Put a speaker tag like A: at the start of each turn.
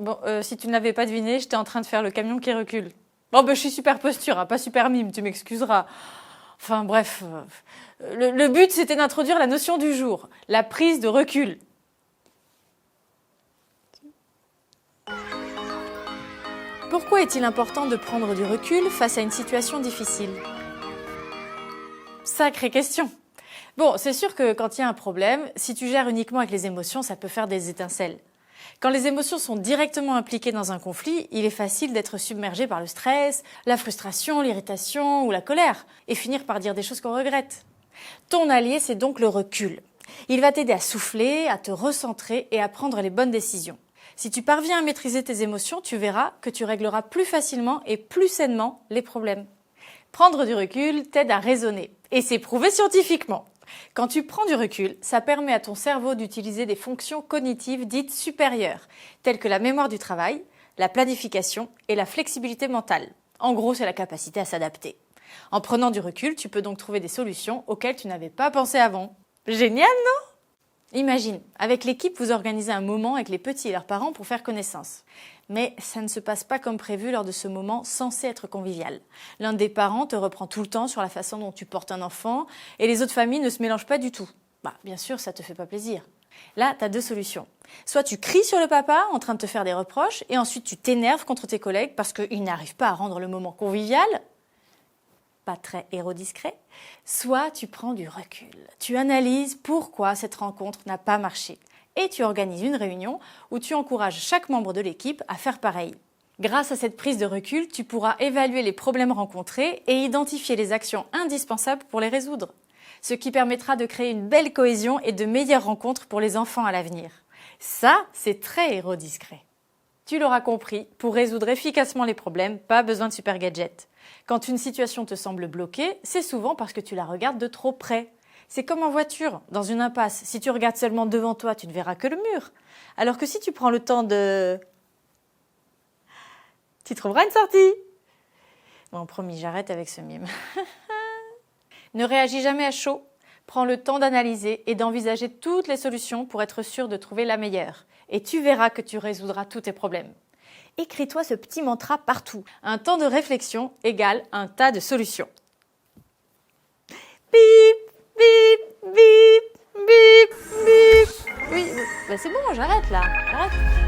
A: Bon, si tu ne l'avais pas deviné, j'étais en train de faire le camion qui recule. Bon, je suis super posture, hein, pas super mime, tu m'excuseras. Enfin bref, le but c'était d'introduire la notion du jour, la prise de recul. Pourquoi est-il important de prendre du recul face à une situation difficile? Sacrée question. Bon, c'est sûr que quand il y a un problème, si tu gères uniquement avec les émotions, ça peut faire des étincelles. Quand les émotions sont directement impliquées dans un conflit, il est facile d'être submergé par le stress, la frustration, l'irritation ou la colère, et finir par dire des choses qu'on regrette. Ton allié, c'est donc le recul. Il va t'aider à souffler, à te recentrer et à prendre les bonnes décisions. Si tu parviens à maîtriser tes émotions, tu verras que tu régleras plus facilement et plus sainement les problèmes. Prendre du recul t'aide à raisonner, et c'est prouvé scientifiquement. Quand tu prends du recul, ça permet à ton cerveau d'utiliser des fonctions cognitives dites supérieures, telles que la mémoire du travail, la planification et la flexibilité mentale. En gros, c'est la capacité à s'adapter. En prenant du recul, tu peux donc trouver des solutions auxquelles tu n'avais pas pensé avant. Génial, non? Imagine, avec l'équipe, vous organisez un moment avec les petits et leurs parents pour faire connaissance. Mais ça ne se passe pas comme prévu lors de ce moment censé être convivial. L'un des parents te reprend tout le temps sur la façon dont tu portes un enfant et les autres familles ne se mélangent pas du tout. Bien sûr, ça te fait pas plaisir. Là, tu as deux solutions. Soit tu cries sur le papa en train de te faire des reproches et ensuite tu t'énerves contre tes collègues parce qu'ils n'arrivent pas à rendre le moment convivial. Pas très héros discret, soit tu prends du recul. Tu analyses pourquoi cette rencontre n'a pas marché et tu organises une réunion où tu encourages chaque membre de l'équipe à faire pareil. Grâce à cette prise de recul, tu pourras évaluer les problèmes rencontrés et identifier les actions indispensables pour les résoudre, ce qui permettra de créer une belle cohésion et de meilleures rencontres pour les enfants à l'avenir. Ça, c'est très héros discret. Tu l'auras compris, pour résoudre efficacement les problèmes, pas besoin de super gadgets. Quand une situation te semble bloquée, c'est souvent parce que tu la regardes de trop près. C'est comme en voiture, dans une impasse. Si tu regardes seulement devant toi, tu ne verras que le mur. Alors que si tu prends le temps de... tu trouveras une sortie. Bon, promis, j'arrête avec ce mime. Ne réagis jamais à chaud. Prends le temps d'analyser et d'envisager toutes les solutions pour être sûr de trouver la meilleure. Et tu verras que tu résoudras tous tes problèmes. Écris-toi ce petit mantra partout. Un temps de réflexion égale un tas de solutions. Bip, bip, bip, bip, bip. Oui, c'est bon, j'arrête là. J'arrête.